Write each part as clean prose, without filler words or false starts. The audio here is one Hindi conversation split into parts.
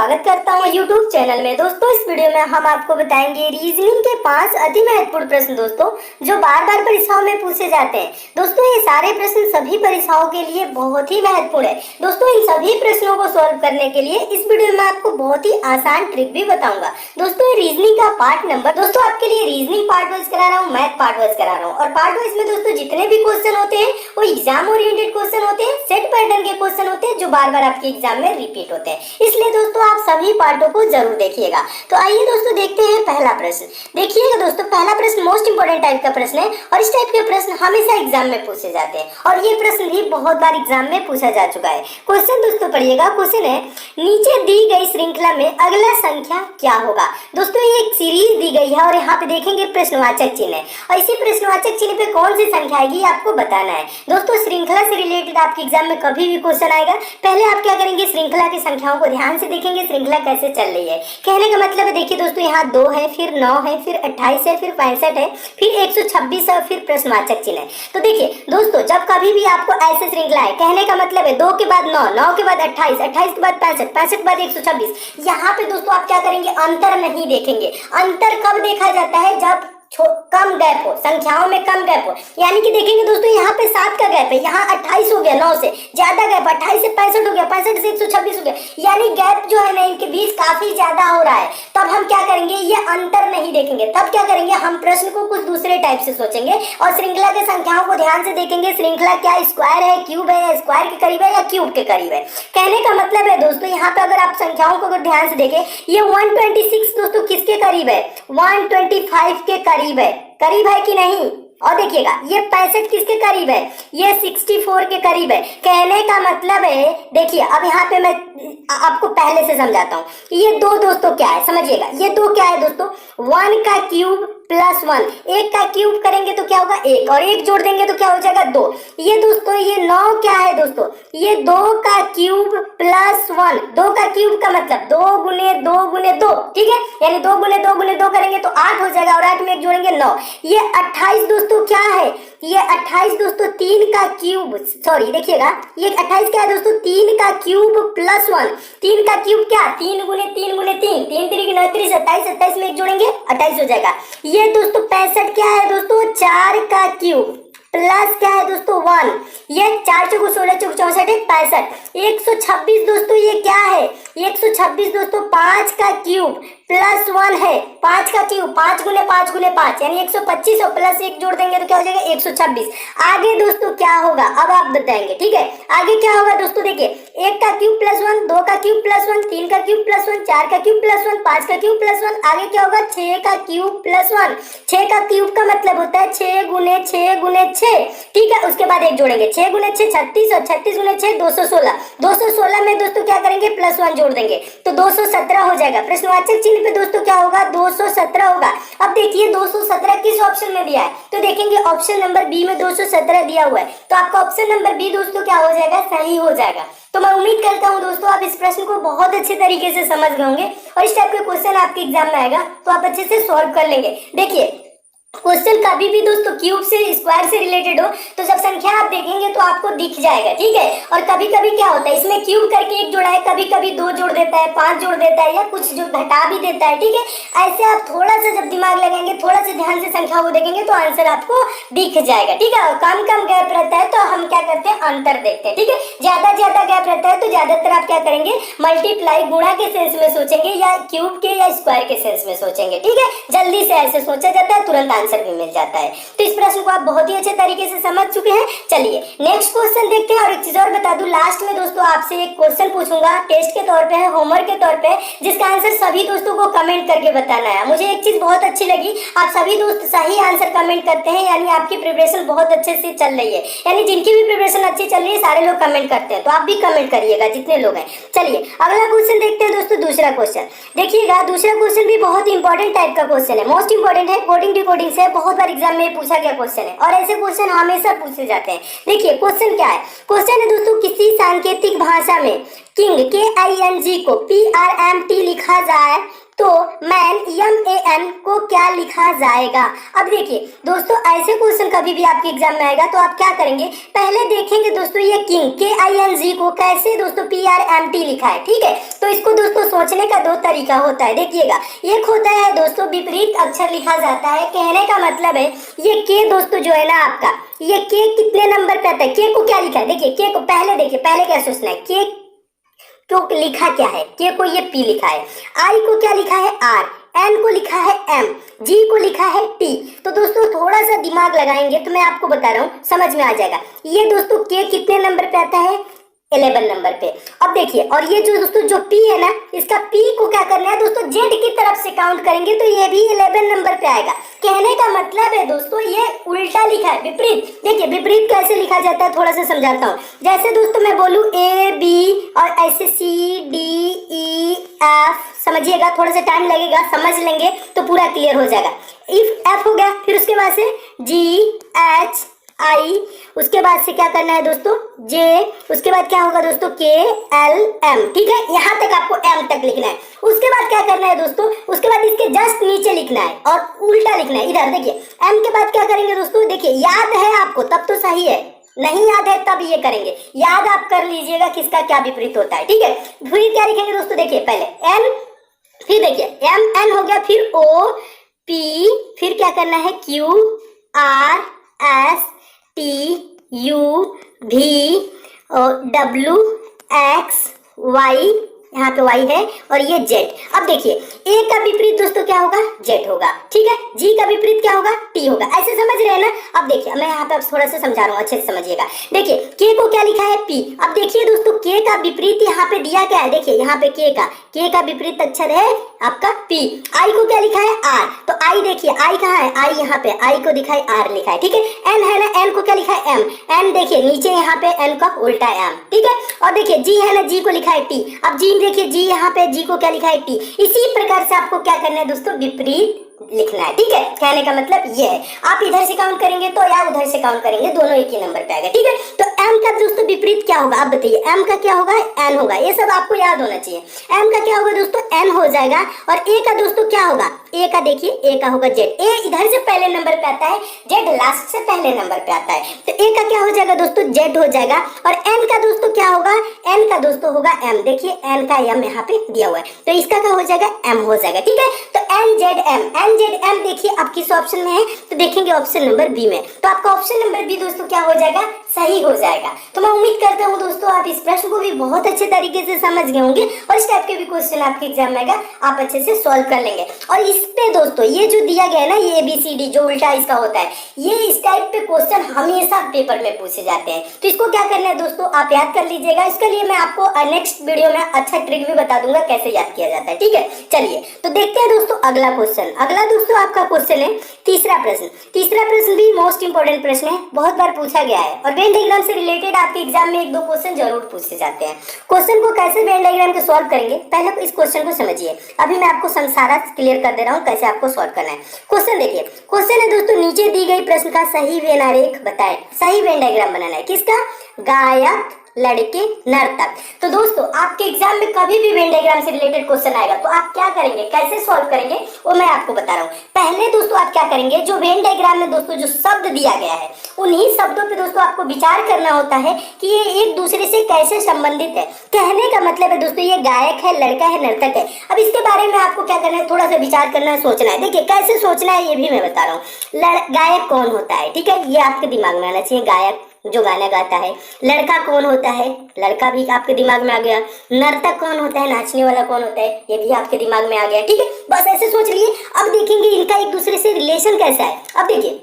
स्वागत करता हूँ यूट्यूब चैनल में। दोस्तों इस वीडियो में हम आपको बताएंगे रीजनिंग के 5 अति महत्वपूर्ण प्रश्न दोस्तों जो बार बार परीक्षाओं में पूछे जाते हैं। दोस्तों ये सारे प्रश्न सभी परीक्षाओं के लिए बहुत ही महत्वपूर्ण है। दोस्तों इन सभी प्रश्नों को सॉल्व करने के लिए इस वीडियो में आपको बहुत ही आसान ट्रिक भी बताऊंगा। दोस्तों रीजनिंग का पार्ट नंबर दोस्तों आपके लिए रीजनिंग पार्ट वाइज करा रहा हूँ, मैथ पार्ट वाइज करा रहा हूँ और पार्ट वाइज में दोस्तों जितने भी क्वेश्चन होते हैं वो एग्जाम ओरिएंटेड क्वेश्चन होते हैं, सेट पैटर्न के क्वेश्चन होते हैं जो बार बार आपके एग्जाम में रिपीट होते हैं। इसलिए दोस्तों आप सभी पार्टों को जरूर देखिएगा। तो आइए दोस्तों देखते हैं पहला प्रश्न। देखिएगा दोस्तों पहला प्रश्न मोस्ट इंपोर्टेंट टाइप का प्रश्न है और इस टाइप के प्रश्न हमेशा एग्जाम में पूछे जाते हैं और ये प्रश्न भी बहुत बार एग्जाम में पूछा जा चुका है। क्वेश्चन दोस्तों पढ़िएगा। क्वेश्चन है नीचे दी गई श्रृंखला में अगला संख्या क्या होगा। दोस्तों ये एक सीरीज दी गई है और यहाँ पे देखेंगे प्रश्नवाचक चिन्ह है और इसी प्रश्नवाचक चिन्ह पे कौन सी संख्या आएगी आपको बताना है। दोस्तों श्रृंखला से रिलेटेड आपके एग्जाम में कभी भी क्वेश्चन आएगा, पहले आप क्या करेंगे श्रृंखला की संख्याओं को ध्यान से देखेंगे श्रृंखला कैसे चल रही है। कहने का मतलब है देखिए दोस्तों यहाँ 2 है, फिर 9 है, फिर 28 है, फिर 65 है, फिर 126 है और फिर प्रश्नवाचक चिन्ह है। तो देखिए दोस्तों जब कभी भी आपको ऐसे श्रृंखला है, कहने का मतलब है 2 के बाद 9, 9 के बाद 28, 28 के बाद 65, 65 के बाद 126। यहाँ पे दोस्तों आप क्या करेंगे अंतर नहीं देखेंगे। अंतर कब देखा जाता है जब कम गैप हो, संख्याओं में कम गैप हो। यानी कि देखेंगे दोस्तों यहाँ पे 7 का गैप है, यहाँ 28 हो गया, 9 से ज्यादा गैप 28 से 65 हो गया, 65 से 126 हो गया, यानी गैप जो है ना इनके बीच काफी ज्यादा हो रहा है। तब हम क्या करेंगे ये अंतर नहीं देखेंगे, तब क्या करेंगे हम प्रश्न को कुछ दूसरे टाइप से सोचेंगे और श्रृंखला के संख्याओं को ध्यान से देखेंगे। श्रृंखला क्या स्क्वायर है, क्यूब है, स्क्वायर के करीब है या क्यूब के करीब है। कहने का मतलब है दोस्तों यहाँ पे अगर आप संख्याओं को अगर ध्यान से देखें ये 126 दोस्तों किसके करीब है, 125 के करीब है, करीब है कि नहीं। और देखिएगा ये 65 किसके करीब है, ये 64 के करीब है। कहने का मतलब है देखिए अब यहाँ पे मैं आपको पहले से समझाता हूँ। ये 2 दोस्तों क्या है समझिएगा, ये 2 क्या है दोस्तों 1 का क्यूब प्लस 1, 1 का क्यूब करेंगे तो क्या होगा 1 और 1 जोड़ देंगे तो क्या हो जाएगा 2। ये दोस्तों ये 9 क्या है दोस्तों, ये 2 का क्यूब प्लस 1, 2 का क्यूब का मतलब 2 गुने 2 गुने 2, ठीक है, यानी 2 गुने 2 गुने 2 करेंगे तो 8 हो जाएगा और 8 में 1 जोड़ेंगे 9। ये 28 दोस्तों क्या है, ये 28 दोस्तों 3 का क्यूब, सॉरी देखिएगा ये 28 क्या है दोस्तों 3 का क्यूब प्लस 1, 3 का क्यूब क्या 3 गुने 3 गुने 3, 3 3 29, 27, 27 में 1 जोड़ेंगे 28 हो जाएगा। ये दोस्तों 65 क्या है दोस्तों 4 का क्यूब प्लस क्या है दोस्तों 1, ये 4 चौक 16 चौक 64 65। 126 दोस्तों ये क्या है, 126 दोस्तों 5 का क्यूब प्लस 1 है, 5 का क्यूब 5 गुने 5 गुने 5 यानी 125 और प्लस 1 जोड़ देंगे तो क्या हो जाएगा 126। आगे दोस्तों क्या होगा अब आप बताएंगे, ठीक है। आगे क्या होगा दोस्तों देखिए 1 का क्यूब प्लस 1, 2 का क्यूब प्लस 1, 3 का क्यूब प्लस 1, 4 का क्यूब प्लस 1, 5 का क्यूब प्लस 1। आगे क्या होगा 6 का क्यूब प्लस 1, 6 का क्यूब का मतलब होता है 6 गुने 6 गुने 6, ठीक है। उसके बाद 1 जोड़ेंगे 6 गुने 6 36 और 36 गुने 6 216, 216 में दोस्तों क्या करेंगे प्लस 1 जोड़ देंगे तो 217 हो जाएगा। प्रश्नवाचक चिन्ह पे दोस्तों क्या होगा 217 होगा। अब देखिए 217 किस ऑप्शन में दिया है तो देखेंगे ऑप्शन नंबर बी में 217 दिया हुआ है तो आपका ऑप्शन नंबर बी दोस्तों क्या हो जाएगा सही हो जाएगा। तो मैं उम्मीद करता हूं दोस्तों आप इस प्रश्न को बहुत अच्छे तरीके से समझ गए होंगे और इस टाइप के क्वेश्चन आपके एग्जाम में आएगा तो आप अच्छे से सॉल्व कर लेंगे। देखिए क्वेश्चन कभी भी दोस्तों क्यूब से स्क्वायर से रिलेटेड हो तो जब संख्या आप देखेंगे तो आपको दिख जाएगा, ठीक है। और कभी कभी क्या होता है इसमें क्यूब करके 1 जोड़ा है, कभी कभी 2 जोड़ देता है, 5 जोड़ देता है या कुछ जो घटा भी देता है, ठीक है। ऐसे आप थोड़ा सा जब दिमाग लगाएंगे थोड़ा सा ध्यान से संख्या को देखेंगे तो आंसर आपको दिख जाएगा, ठीक है। और कम कम गैप रहता है तो हम क्या करते हैं अंतर देखते हैं, ठीक है। ज्यादा गैप रहता है तो ज्यादातर आप क्या करेंगे मल्टीप्लाई गुणा के सेंस में सोचेंगे या क्यूब के या स्क्वायर के सेंस में सोचेंगे, ठीक है। जल्दी से ऐसे सोचा जाता है तुरंत आंसर भी मिल जाता है। तो इस प्रश्न को आप बहुत ही अच्छे तरीके से समझ चुके हैं। चलिए नेक्स्ट क्वेश्चन देखते हैं और एक चीज और बता दूं लास्ट में दोस्तों आपसे एक क्वेश्चन पूछूंगा टेस्ट के तौर पे है, होमवर्क के तौर पे, जिसका आंसर सभी दोस्तों को कमेंट करके बताना है। मुझे एक चीज बहुत अच्छी लगी आप सभी दोस्त सही आंसर कमेंट करते हैं यानी आपकी प्रिपरेशन बहुत अच्छे से चल रही है, यानी जिनकी भी प्रिपरेशन अच्छी चल रही है सारे लोग कमेंट करते हैं तो आप भी कमेंट करिएगा जितने लोग हैं। चलिए अगला क्वेश्चन देखते हैं दोस्तों। दूसरा क्वेश्चन देखिएगा, दूसरा क्वेश्चन भी बहुत इंपॉर्टेंट टाइप का क्वेश्चन है, मोस्ट इंपॉर्टेंट है, कोडिंग डिकोडिंग से बहुत बार एग्जाम में पूछा गया क्वेश्चन है और ऐसे क्वेश्चन हमेशा पूछे जाते हैं। देखिए क्वेश्चन क्या है, क्वेश्चन है दोस्तों किसी सांकेतिक भाषा में किंग KING को PRMT लिखा जाए तो मैन MAN को क्या लिखा जाएगा। अब देखिए दोस्तों, ऐसे क्वेश्चन कभी भी आपके एग्जाम में आएगा तो आप क्या करेंगे, पहले देखेंगे दोस्तों ये किंग KING को कैसे दोस्तों PRMT लिखा है। ठीक है, तो इसको दोस्तों सोचने का दो तरीका होता है। देखिएगा, एक होता है दोस्तों विपरीत अक्षर लिखा जाता है, कहने का मतलब है ये के दोस्तों जो है ना आपका, ये के कितने नंबर पे आता है, के को क्या लिखा है। देखिए के को पहले देखिए, पहले क्या सोचना है, के को लिखा क्या है, के को ये P लिखा है, आई को क्या लिखा है R, एन को लिखा है M, जी को लिखा है T। तो दोस्तों थोड़ा सा दिमाग लगाएंगे तो मैं आपको बता रहा हूँ समझ में आ जाएगा। ये दोस्तों के कितने नंबर पे आता है, 11 नंबर पे। अब देखिए, और ये जो दोस्तों जो P है ना, इसका P को क्या करना है दोस्तों, Z की तरफ से काउंट करेंगे तो ये भी 11 नंबर पे आएगा। कहने का मतलब है दोस्तों ये उल्टा लिखा है, विपरीत। देखिए विपरीत कैसे लिखा जाता है थोड़ा सा समझाता हूँ। जैसे दोस्तों मैं बोलूँ A B और ऐसे CDEF, समझिएगा थोड़ा सा टाइम लगेगा, समझ लेंगे तो पूरा क्लियर हो जाएगा। इफ F हो गया, फिर उसके बाद से GH I, उसके बाद से क्या करना है दोस्तों J, उसके बाद क्या होगा दोस्तों KLM। ठीक है, यहाँ तक आपको M तक लिखना है। उसके बाद क्या करना है दोस्तों, उसके बाद इसके जस्ट नीचे लिखना है और उल्टा लिखना है। इधर देखिए M के बाद क्या करेंगे दोस्तों, देखिए याद है आपको तब तो सही है, नहीं याद है तब ये करेंगे, याद आप कर लीजिएगा किसका क्या विपरीत होता है। ठीक है, फिर क्या लिखेंगे दोस्तों, देखिए पहले N, फिर देखिए MN हो गया, फिर O P, फिर क्या करना है Q R S T U V W X Y, यहाँ पे Y है और ये Z। अब देखिए A का विपरीत दोस्तों क्या होगा, Z होगा। ठीक है, G का विपरीत क्या होगा, T होगा। ऐसे समझ रहे हैं ना। अब देखिए मैं यहाँ पे अब थोड़ा सा समझा रहा हूँ, अच्छे से समझिएगा। देखिए K को क्या लिखा है P। अब देखिए दोस्तों K का विपरीत यहाँ पे दिया क्या है, देखिए यहाँ पे K का विपरीत अक्षर है आपका P। I को क्या लिखा है R, तो I देखिए I कहाँ है, I यहाँ पे, I को दिखा है R लिखा है। ठीक है, N है ना, N को क्या लिखा है M, N देखिए नीचे यहाँ पे N का उल्टा M। ठीक है, और देखिए G है ना, G को लिखा है T। अब G देखिए G यहाँ पे, G को क्या लिखा है T। इसी प्रकार से आपको क्या करना है दोस्तों, विपरीत लिखना है। ठीक है, कहने का मतलब ये है, आप इधर से काउंट करेंगे तो या उधर से काउंट करेंगे, दोनों एक ही नंबर पे आएगा। ठीक है, तो M का दोस्तों विपरीत क्या होगा, आप बताइए। M का क्या होगा, N होगा। ये सब आपको याद होना चाहिए। M का क्या होगा दोस्तों, N हो जाएगा। और A का दोस्तों क्या होगा, A का देखिए A का होगा Z। A इधर से पहले नंबर पे आता है, Z लास्ट से पहले नंबर पे आता है, तो A का क्या हो जाएगा दोस्तों, Z हो जाएगा। और N का दोस्तों क्या होगा, N का दोस्तों होगा M। देखिए N का M यहाँ पे दिया हुआ है, तो इसका क्या हो जाएगा, M हो जाएगा। ठीक है, तो NZM देखिए आप किस ऑप्शन में है, तो देखेंगे ऑप्शन नंबर बी में। तो आपका ऑप्शन नंबर बी दोस्तों क्या हो जाएगा, सही हो जाएगा। तो मैं उम्मीद करता हूँ दोस्तों आप इस प्रश्न को भी बहुत अच्छे तरीके से समझ गए होंगे और इस टाइप के भी क्वेश्चन आपके एग्जाम में आएगा, आप अच्छे से सॉल्व कर लेंगे। और इस पे दोस्तों ये जो दिया गया है ना, ये ABCD जो उल्टा इसका होता है, ये इस टाइप पे क्वेश्चन हमेशा पेपर में पूछे जाते हैं। तो इसको क्या करना है दोस्तों, आप याद कर लीजिएगा। इसके लिए मैं आपको नेक्स्ट वीडियो में अच्छा ट्रिक भी बता दूंगा कैसे याद किया जाता है। ठीक है, चलिए तो देखते हैं दोस्तों अगला क्वेश्चन। अगला दोस्तों आपका क्वेश्चन है तीसरा प्रश्न। तीसरा प्रश्न भी मोस्ट इंपोर्टेंट प्रश्न है, बहुत बार पूछा गया है और वेन डायग्राम से रिलेटेड आपके एग्जाम में एक दो क्वेश्चन जरूर पूछे जाते हैं। क्वेश्चन को कैसे वेन डायग्राम को सॉल्व करेंगे, पहले इस क्वेश्चन को समझिए। अभी मैं आपको सारा क्लियर कर दे रहा हूँ कैसे आपको सॉल्व करना है। क्वेश्चन देखिए, क्वेश्चन है दोस्तों नीचे दी गई प्रश्न का सही वेन आरेख बताएं। सही वेन डायग्राम बनाना है किसका, गायक, लड़के, नर्तक। तो दोस्तों आपके एग्जाम में कभी भी वेन डायग्राम से रिलेटेड क्वेश्चन आएगा तो आप क्या करेंगे, कैसे सॉल्व करेंगे, वो मैं आपको बता रहा हूँ। पहले दोस्तों आप क्या करेंगे, जो वेन डायग्राम में दोस्तों जो शब्द दिया गया है उन्हीं शब्दों पे दोस्तों आपको विचार करना होता है कि ये एक दूसरे से कैसे संबंधित है। कहने का मतलब है दोस्तों ये गायक है, लड़का है, नर्तक है। अब इसके बारे में आपको क्या करना है, थोड़ा सा विचार करना है, सोचना है। देखिए कैसे सोचना है ये भी मैं बता रहा हूँ। गायक कौन होता है, ठीक है, ये आपके दिमाग में आना चाहिए। गायक जो गाना गाता है। लड़का कौन होता है, लड़का भी आपके दिमाग में आ गया। नर्तक कौन होता है, नाचने वाला कौन होता है, ये भी आपके दिमाग में आ गया। ठीक है, बस ऐसे सोच लिए। अब देखेंगे इनका एक दूसरे से रिलेशन कैसा है। अब देखिए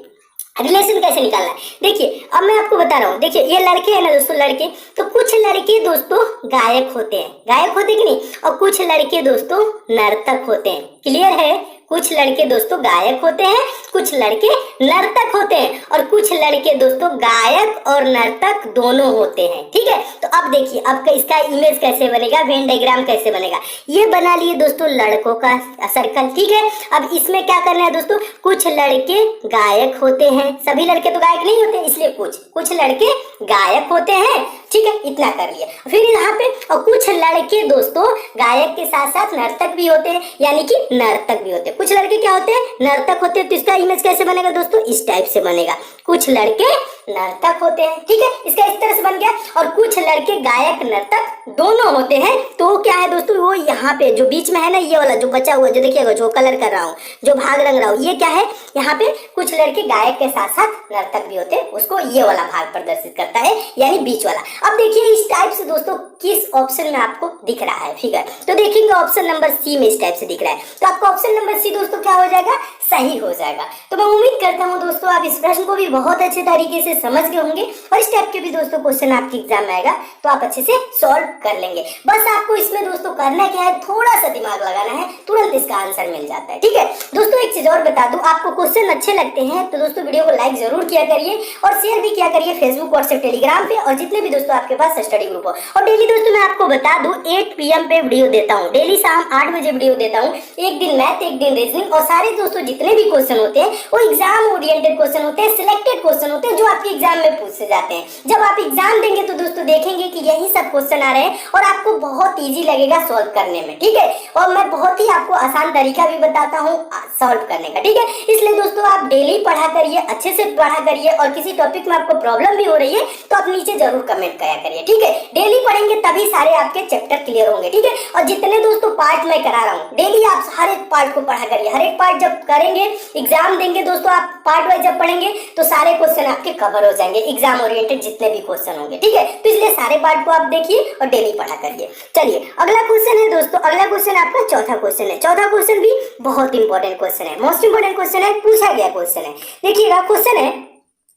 रिलेशन कैसे निकालना है, देखिए अब मैं आपको बता रहा हूँ। देखिए ये लड़के हैं ना दोस्तों, लड़के, तो कुछ लड़के दोस्तों गायक होते हैं, गायक होते कि नहीं, और कुछ लड़के दोस्तों नर्तक होते हैं। क्लियर है, कुछ लड़के दोस्तों गायक होते हैं, कुछ लड़के नर्तक होते हैं और कुछ लड़के दोस्तों गायक और नर्तक दोनों होते हैं। ठीक है, तो अब देखिए अब इसका इमेज कैसे बनेगा, वेन डायग्राम कैसे बनेगा। ये बना लिए दोस्तों लड़कों का सर्कल। ठीक है, अब इसमें क्या करना है दोस्तों, कुछ लड़के गायक होते हैं, सभी लड़के तो गायक नहीं होते इसलिए कुछ लड़के गायक होते हैं। ठीक है, इतना कर लिया। फिर यहाँ पे और कुछ लड़के दोस्तों गायक के साथ साथ नर्तक भी होते हैं, यानी कि नर्तक भी होते हैं। कुछ लड़के क्या होते हैं, नर्तक होते हैं। तो इसका इमेज कैसे बनेगा दोस्तों, इस टाइप से बनेगा, कुछ लड़के नर्तक होते हैं। ठीक है, इसका इस तरह से बन गया। और कुछ लड़के गायक नर्तक दोनों होते हैं। तो क्या है दोस्तों, वो यहाँ पे जो बीच में है ना, ये वाला जो बचा हुआ, जो देखिएगा जो कलर कर रहा हूँ, जो भाग रंग रहा हूँ, ये क्या है, यहाँ पे कुछ लड़के गायक के साथ साथ नर्तक भी होते हैं, उसको ये वाला भाग प्रदर्शित करता है, यानी बीच वाला। अब देखिए इस टाइप से दोस्तों किस ऑप्शन में आपको दिख रहा है फिगर, तो देखेंगे ऑप्शन नंबर सी में इस टाइप से दिख रहा है। तो आपका ऑप्शन नंबर सी दोस्तों क्या हो जाएगा, सही हो जाएगा। तो मैं उम्मीद करता हूँ दोस्तों आप इस प्रश्न को भी बहुत अच्छे तरीके से समझ गए होंगे और इस टाइप के भी दोस्तों क्वेश्चन आपके एग्जाम में आएगा तो आप अच्छे से सॉल्व कर लेंगे। बस आपको इसमें दोस्तों करना क्या है, थोड़ा सा दिमाग लगाना है, तुरंत इसका आंसर मिल जाता है। ठीक है दोस्तों, एक चीज और बता दूं, आपको क्वेश्चन अच्छे लगते हैं तो दोस्तों वीडियो को लाइक जरूर किया करिए और शेयर भी किया करिए फेसबुक, व्हाट्सएप, टेलीग्राम पे और जितने भी दोस्तों आपके पास स्टडी ग्रुप हो। और डेली दोस्तों मैं आपको बता दूं 8 PM पे वीडियो देता हूँ, डेली शाम 8 बजे वीडियो देता हूँ। एक दिन मैथ, एक दिन रीजनिंग और सारे दोस्तों जितने भी क्वेश्चन होते हैं वो एग्जाम ओरिएंटेड क्वेश्चन होते हैं, सिलेक्टेड क्वेश्चन होते हैं जो आपके एग्जाम में पूछे जाते हैं। जब आप एग्जाम देंगे तो दोस्तों देखेंगे कि यही सब क्वेश्चन आ रहे हैं और आपको बहुत इजी लगेगा सॉल्व करने में। ठीक है, और मैं बहुत ही आपको आसान तरीका भी बताता हूँ सॉल्व करने का। ठीक है, इसलिए दोस्तों आप डेली पढ़ा करिए, अच्छे से पढ़ा करिए और किसी टॉपिक में आपको प्रॉब्लम भी हो रही है तो आप नीचे जरूर कमेंट करा करिए। ठीक है, डेली पढ़ेंगे तभी सारे आपके चैप्टर क्लियर होंगे। ठीक है, और जितने दोस्तों पार्ट मैं करा रहा हूँ डेली आप हर एक पार्ट को पढ़ा करिए। हर एक पार्ट जब करेंगे, एग्जाम देंगे दोस्तों, आप पार्ट वाइज जब पढ़ेंगे तो सारे क्वेश्चन आपके कवर हो जाएंगे, एग्जाम ओरिएंटेड जितने भी क्वेश्चन होंगे। ठीक है, तो इसलिए सारे पार्ट को आप देखिए और डेली पढ़ा करिए। चलिए अगला क्वेश्चन है दोस्तों, अगला क्वेश्चन आपका चौथा क्वेश्चन है। चौथा क्वेश्चन भी बहुत इंपॉर्टेंट क्वेश्चन है, मोस्ट इंपॉर्टेंट क्वेश्चन है, पूछा गया क्वेश्चन है। देखिएगा क्वेश्चन है,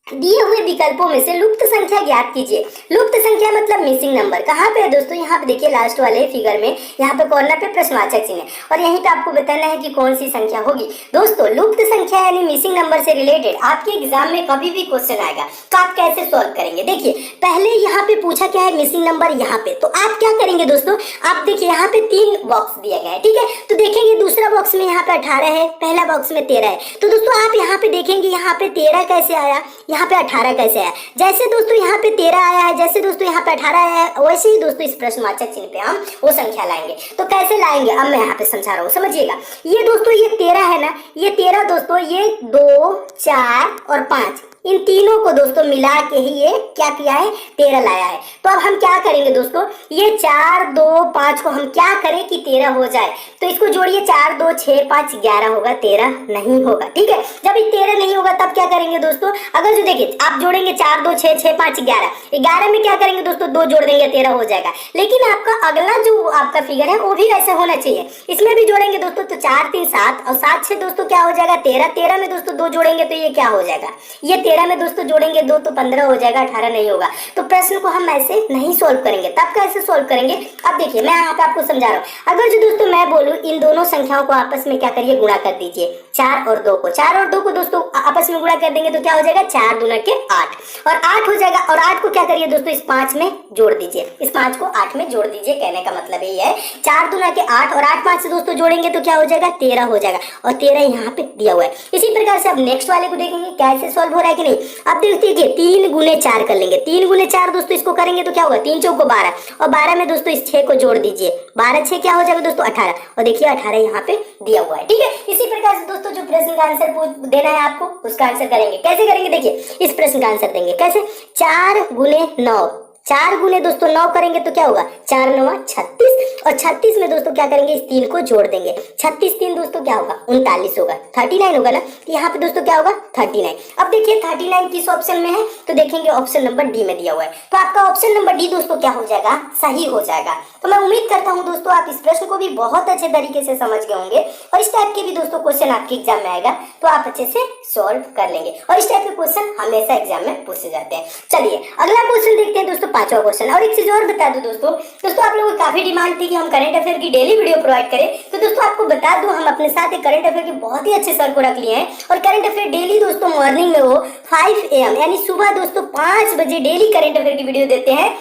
दिए हुए विकल्पों में से लुप्त संख्या ज्ञात कीजिए। लुप्त संख्या मतलब मिसिंग नंबर। कहाँ पे है दोस्तों, यहाँ पे देखिए लास्ट वाले फिगर में, यहाँ पे कॉर्नर पे प्रश्नवाचक चिन्ह है और यहीं पे आपको बताना है कि कौन सी संख्या होगी। दोस्तों लुप्त संख्या यानी मिसिंग नंबर से रिलेटेड आपके एग्जाम में कभी भी क्वेश्चन आएगा तो आप कैसे सॉल्व करेंगे। देखिए पहले यहाँ पे पूछा क्या है, मिसिंग नंबर यहाँ पे, तो आप क्या करेंगे दोस्तों, आप देखिए यहाँ पे 3 बॉक्स दिया गया है। ठीक है, तो देखेंगे दूसरा बॉक्स में यहाँ पे 18 है, पहला बॉक्स में 13 है। तो दोस्तों आप यहाँ पे देखेंगे यहाँ पे 13 कैसे आया, यहाँ पे 18 कैसे आया। जैसे दोस्तों यहाँ पे 13 आया है, जैसे दोस्तों यहाँ पे 18 आया है, वैसे ही दोस्तों इस प्रश्नवाचक चिन्ह पे हम वो संख्या लाएंगे। तो कैसे लाएंगे अब मैं यहाँ पे समझा रहा हूँ, समझिएगा। ये दोस्तों ये 13 है ना, ये 13 दोस्तों, ये 2, 4 और 5 इन तीनों को दोस्तों मिला के ही ये क्या किया है, 13 लाया है। तो अब हम क्या करेंगे दोस्तों, ये 4, 2, 5 को हम क्या करें कि 13 हो जाए, तो इसको जोड़िए, 4, 2, 6, 5, 11 होगा, 13 नहीं होगा। ठीक है, जब ये 13 नहीं होगा तब क्या करेंगे दोस्तों, अगर जो देखिए आप जोड़ेंगे 4, 2, 6, 6, 5, 11, 11 में क्या करेंगे दोस्तों, 2 जोड़ देंगे, 13 हो जाएगा। लेकिन आपका अगला जो आपका फिगर है वो भी ऐसा होना चाहिए, इसमें भी जोड़ेंगे दोस्तों तो 4, 3, 7 और 7 से दोस्तों क्या हो जाएगा, 13, 13 में दोस्तों 2 जोड़ेंगे तो ये क्या हो जाएगा, ये 13 में दोस्तों जोड़ेंगे 2 तो 15 हो जाएगा, 18 नहीं होगा। तो प्रश्न को हम ऐसे नहीं सोल्व करेंगे, तब कैसे सोल्व करेंगे, अब देखिए मैं यहाँ पे आपको समझा रहा हूँ। अगर जो दोस्तों मैं बोलूँ इन दोनों संख्याओं को आपस में क्या करिए, गुणा कर दीजिए, 4 और 2 को, 4 और 2 को दोस्तों आपस में गुणा कर देंगे तो क्या हो जाएगा, 4 दूना के 8 और 8 हो जाएगा। और 8 को क्या करिए दोस्तों, इस 5 में जोड़ दीजिए, इस 5 को 8 में जोड़ दीजिए, कहने का मतलब यही है, 4 दूना के 8 और 8 5 से दोस्तों जोड़ेंगे तो क्या हो जाएगा, 13 हो जाएगा और 13 यहाँ पे दिया हुआ है। इसी प्रकार से अब नेक्स्ट वाले को देखेंगे कैसे सोल्व हो रहा है कि नहीं। अब देखिए 3 गुने 4 कर लेंगे, 3 गुने 4 दोस्तों इसको करेंगे तो क्या होगा, 3 चौको 12 और 12 में दोस्तों इस 6 को जोड़ दीजिए, 12 6 क्या हो जाएगा दोस्तों 18 और देखिए 18 यहाँ पे दिया हुआ है। ठीक है, इसी प्रकार से दोस्तों जो प्रश्न का आंसर देना है आपको उसका आंसर करेंगे, कैसे करेंगे देखिए, इस प्रश्न का आंसर देंगे कैसे, 4 गुने 9, 4 गुने दोस्तों 9 करेंगे तो क्या होगा, 4 9 36 और 36 में दोस्तों क्या करेंगे, इस 3 को जोड़ देंगे, 36 3 दोस्तों क्या होगा, 39 होगा, 39 होगा ना, तो यहाँ पे दोस्तों क्या होगा 39। अब देखिए 39 किस ऑप्शन में है, तो देखेंगे ऑप्शन नंबर डी में दिया हुआ है, तो आपका ऑप्शन नंबर डी दोस्तों क्या हो जाएगा, सही हो जाएगा। तो मैं उम्मीद करता हूँ दोस्तों आप इस प्रश्न को भी बहुत अच्छे तरीके से समझ गए होंगे और इस टाइप के भी दोस्तों क्वेश्चन आपके एग्जाम में आएगा तो आप अच्छे से सॉल्व कर लेंगे और इस टाइप के क्वेश्चन हमेशा एग्जाम में पूछे जाते हैं। चलिए अगला क्वेश्चन देखते हैं दोस्तों, 5वां क्वेश्चन। और एक चीज और बता दूं दोस्तों आप लोगों को काफी डिमांड थी कि हम करंट अफेयर की डेली वीडियो प्रोवाइड करें, तो तो दोस्तों आपको बता दूं, हम अपने साथ एक करंट अफेयर के बहुत ही अच्छे सर को रख लिए हैं और करंट अफेयर डेली दोस्तों मॉर्निंग में वो 5 AM यानी सुबह दोस्तों 5 बजे डेली करंट अफेयर की वीडियो देते हैं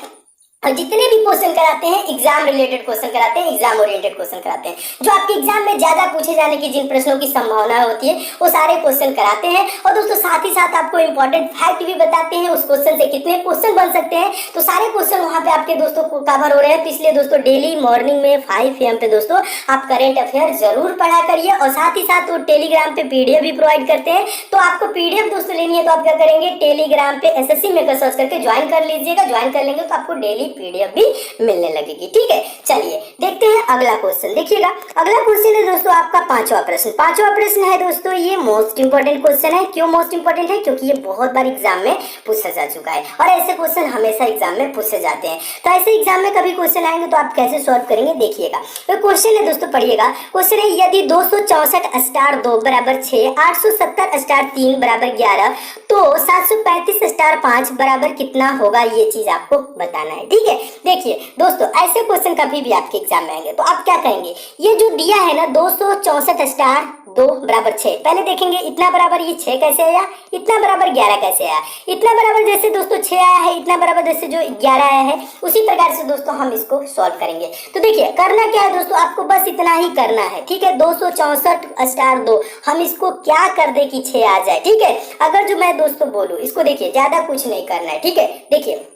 और जितने भी क्वेश्चन कराते हैं एग्जाम रिलेटेड क्वेश्चन कराते हैं, एग्जाम ओरिएंटेड क्वेश्चन कराते हैं, जो आपके एग्जाम में ज्यादा पूछे जाने की जिन प्रश्नों की संभावना होती है वो सारे क्वेश्चन कराते हैं। और दोस्तों साथ ही साथ आपको इंपॉर्टेंट फैक्ट भी बताते हैं, उस क्वेश्चन से कितने क्वेश्चन बन सकते हैं, तो सारे क्वेश्चन वहां पे आपके दोस्तों को कवर हो रहे हैं। तो इसलिए दोस्तों डेली मॉर्निंग में 5 AM पे दोस्तों आप करेंट अफेयर जरूर पढ़ा करिए। और साथ ही साथ वो टेलीग्राम पे PDF भी प्रोवाइड करते हैं, तो आपको PDF दोस्तों लेनी है तो आप क्या करेंगे, टेलीग्राम पे SSC मेकर सर्च करके ज्वाइन कर लीजिएगा। ज्वाइन कर लेंगे तो आपको डेली PDF भी मिलने लगेगी। ठीक है, चलिए देखते हैं अगला क्वेश्चन। देखिएगा अगला क्वेश्चन है दोस्तों आपका 5वां प्रश्न। 5वां प्रश्न है दोस्तों, ये मोस्ट इंपोर्टेंट क्वेश्चन है। क्यों मोस्ट इंपोर्टेंट है? क्योंकि ये बहुत बार एग्जाम में पूछा जा चुका है और ऐसे क्वेश्चन हमेशा एग्जाम में पूछे जाते हैं। तो ऐसे एग्जाम में कभी क्वेश्चन आएंगे तो आप कैसे सॉल्व करेंगे देखिएगा। तो क्वेश्चन है दोस्तों, पढ़िएगा। क्वेश्चन है यदि 264 स्टार 2 बराबर 6, 870 स्टार 3 बराबर 11, तो 735 स्टार 5 बराबर कितना होगा, ये चीज आपको बताना है। ठीक है, देखिए दोस्तों ऐसे क्वेश्चन कभी भी आपके एग्जाम में आएंगे तो आप क्या करेंगे, ये जो दिया है ना 264 स्टार 2 बराबर 6, पहले देखेंगे इतना बराबर ये 6 कैसे आया, इतना बराबर 11 कैसे आया, इतना बराबर जैसे दोस्तों 6 आया है, इतना बराबर जैसे जो 11 आया है, उसी प्रकार से दोस्तों हम इसको सॉल्व करेंगे। तो देखिए करना क्या है दोस्तों, आपको बस इतना ही करना है। ठीक है, 264 स्टार 2 हम इसको क्या कर दे कि 6 आ जाए। ठीक है, अगर जो मैं दोस्तों बोलूं इसको, देखिए ज्यादा कुछ नहीं करना है। ठीक है, देखिए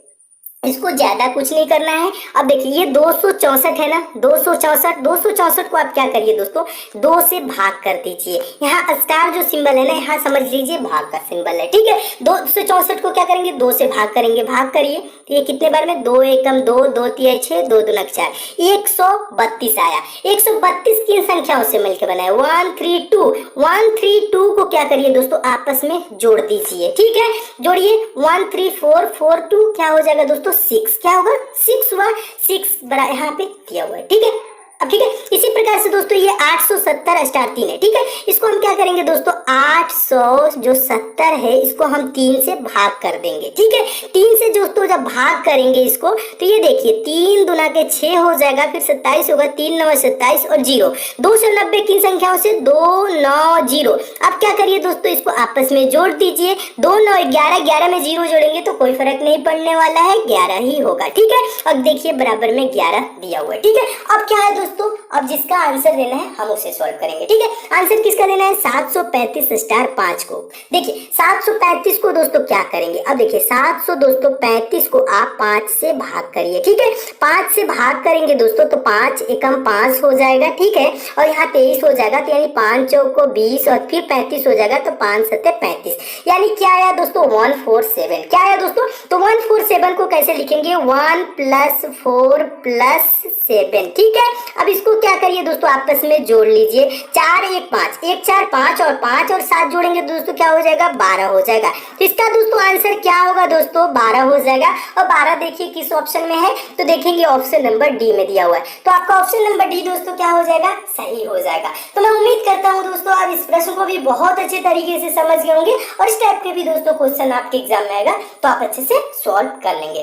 इसको ज्यादा कुछ नहीं करना है। अब देखिए ये 264 है ना, 264 को आप क्या करिए दोस्तों, 2 से भाग कर दीजिए। यहाँ स्टार जो सिंबल है ना, यहाँ समझ लीजिए भाग का सिंबल है। ठीक है, 264 को क्या करेंगे, 2 से भाग करेंगे, भाग करिए तो ये कितने बार में, 2 एकम 2, 2 तिया 6, 2 दूना 4, 132 आया। 132 किन संख्याओं से मिलकर बना है, 132 को क्या करिए दोस्तों आपस में जोड़ दीजिए। ठीक है, जोड़िए 1 3 4 4 2 क्या हो जाएगा दोस्तों 6, क्या होगा 6 हुआ, 6 बड़ा यहाँ पे दिया हुआ है। ठीक है, अब ठीक है, इसी प्रकार से दोस्तों ये 870 स्टार 3 है। ठीक है, इसको हम क्या करेंगे दोस्तों, 870 है इसको हम 3 से भाग कर देंगे। ठीक है, 3 से दोस्तों जब भाग करेंगे इसको तो ये देखिए 3 दूना के 6 हो जाएगा, फिर 27 होगा, 3 9 27 और 0, 290 किन संख्याओं से, 290। अब क्या करिए दोस्तों, इसको आपस में जोड़ दीजिए, 2 9 11, 11 में 0 जोड़ेंगे तो कोई फर्क नहीं पड़ने वाला है, 11 ही होगा। ठीक है, अब देखिए बराबर में 11 दिया हुआ है। ठीक है, अब क्या है दोस्तों, अब जिसका आंसर देना है हम उसे सॉल्व करेंगे। ठीक है, आंसर किसका देना है, 735 स्टार 5 को। देखिए 735 को दोस्तों क्या करेंगे, अब देखिए 735 को आप 5 से भाग करिए। ठीक है, 5 से भाग करेंगे दोस्तों तो 5 एकम 5 हो जाएगा। ठीक है, और यहाँ 23 हो जाएगा, तो यानी 5 चौको 20 और फिर 35 हो जाएगा, तो 5 सत्ते 35, यानी क्या आया दोस्तों 147। क्या आया दोस्तों, तो 147 को कैसे लिखेंगे, 1 + 4 + 7। ठीक है, अब इसको क्या करिए दोस्तों आपस में जोड़ लीजिए, 4 1 5, 1 4 5 और 5 और 7 जोड़ेंगे दोस्तों क्या हो जाएगा, 12 हो जाएगा। इसका दोस्तों आंसर क्या होगा दोस्तों, 12 हो जाएगा। और 12 देखिए किस ऑप्शन में है, तो देखेंगे ऑप्शन नंबर डी में दिया हुआ है, तो आपका ऑप्शन नंबर डी दोस्तों क्या हो जाएगा, सही हो जाएगा। तो मैं उम्मीद करता हूँ दोस्तों आप इस प्रश्न को भी बहुत अच्छे तरीके से समझ गए होंगे और इस टाइप के भी दोस्तों क्वेश्चन आपके एग्जाम में आएगा तो आप अच्छे से सॉल्व कर लेंगे।